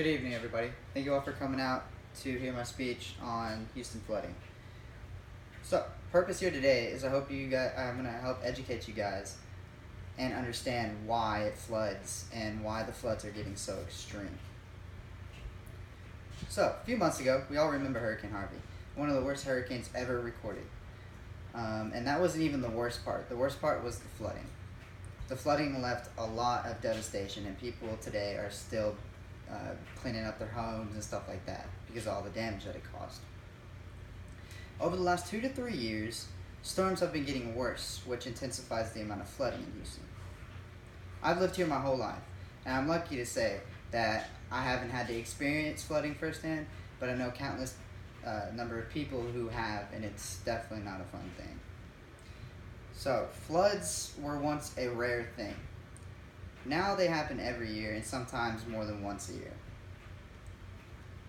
Good evening, everybody. Thank you all for coming out to hear my speech on Houston flooding. So, purpose here today is I'm going to help educate you guys and understand why it floods and why the floods are getting so extreme. So, a few months ago, we all remember Hurricane Harvey, one of the worst hurricanes ever recorded. And that wasn't even the worst part. The worst part was the flooding. The flooding left a lot of devastation, and people today are still cleaning up their homes and stuff like that because of all the damage that it caused. Over the last 2 to 3 years, storms have been getting worse, which intensifies the amount of flooding in Houston. I've lived here my whole life, and I'm lucky to say that I haven't had to experience flooding firsthand, but I know countless number of people who have, and it's definitely not a fun thing. So, floods were once a rare thing. Now they happen every year, and sometimes more than once a year.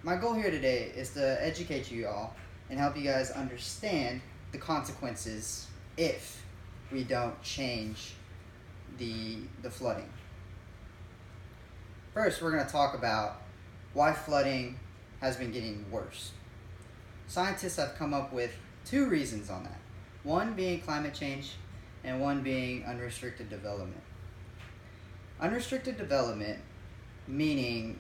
My goal here today is to educate you all and help you guys understand the consequences if we don't change the flooding. First, we're going to talk about why flooding has been getting worse. Scientists have come up with 2 reasons on that. One being climate change, and one being unrestricted development. Unrestricted development meaning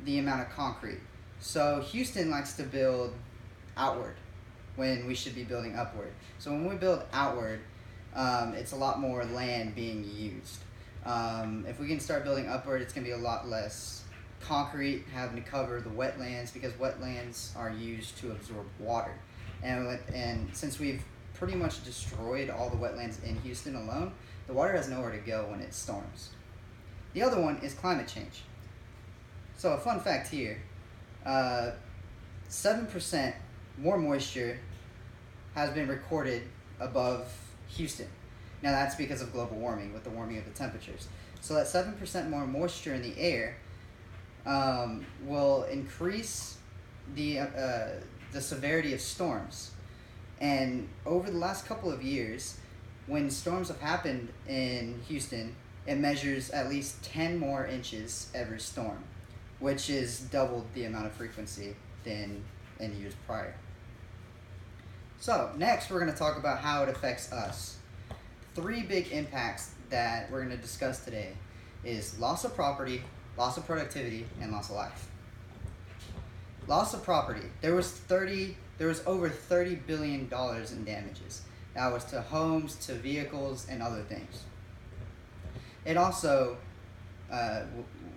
the amount of concrete. So Houston likes to build outward when we should be building upward. So when we build outward, it's a lot more land being used. If we can start building upward, it's going to be a lot less concrete having to cover the wetlands, because wetlands are used to absorb water. And since we've pretty much destroyed all the wetlands in Houston alone, the water has nowhere to go when it storms. The other one is climate change. So a fun fact here, 7% more moisture has been recorded above Houston. Now that's because of global warming, with the warming of the temperatures. So that 7% more moisture in the air will increase the severity of storms. And over the last couple of years, when storms have happened in Houston, it measures at least 10 more inches every storm, which is doubled the amount of frequency than in years prior. So next we're going to talk about how it affects us. 3 big impacts that we're going to discuss today is loss of property, loss of productivity, and loss of life. Loss of property. There was over $30 billion in damages. That was to homes, to vehicles, and other things. It also,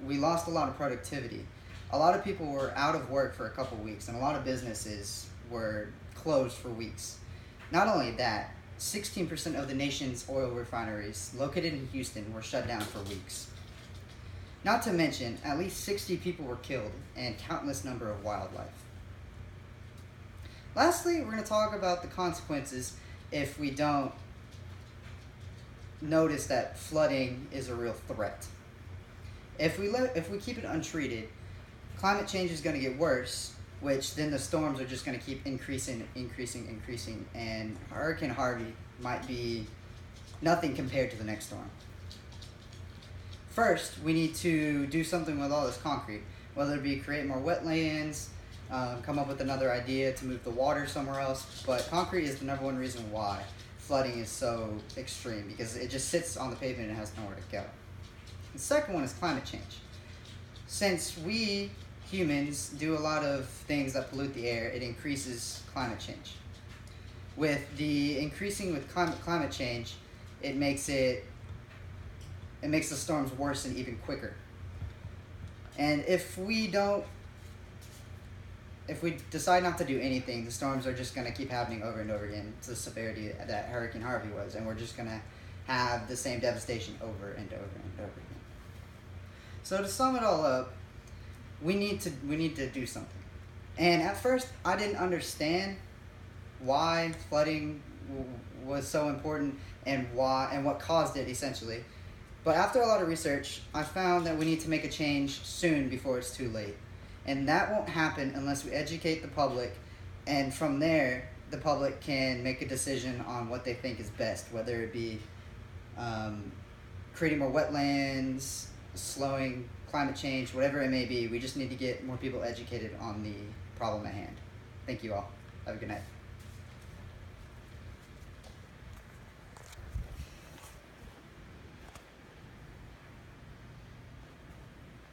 we lost a lot of productivity. A lot of people were out of work for a couple weeks, and a lot of businesses were closed for weeks. Not only that, 16% of the nation's oil refineries located in Houston were shut down for weeks. Not to mention, at least 60 people were killed and countless number of wildlife. Lastly, we're going to talk about the consequences if we don't notice that flooding is a real threat. If we keep it untreated, climate change is going to get worse, which then the storms are just going to keep increasing, and Hurricane Harvey might be nothing compared to the next storm. First, we need to do something with all this concrete, whether it be create more wetlands, come up with another idea to move the water somewhere else, but concrete is the number 1 reason why flooding is so extreme, because it just sits on the pavement and has nowhere to go. The second one is climate change. Since we humans do a lot of things that pollute the air, it increases climate change. With climate change, it makes the storms worse and even quicker. And if we decide not to do anything, the storms are just going to keep happening over and over again to the severity that Hurricane Harvey was, and we're just going to have the same devastation over and over and over again. So to sum it all up, we need to do something. And at first, I didn't understand why flooding was so important and what caused it, essentially. But after a lot of research, I found that we need to make a change soon before it's too late. And that won't happen unless we educate the public, and from there, the public can make a decision on what they think is best, whether it be creating more wetlands, slowing climate change, whatever it may be. We just need to get more people educated on the problem at hand. Thank you all. Have a good night.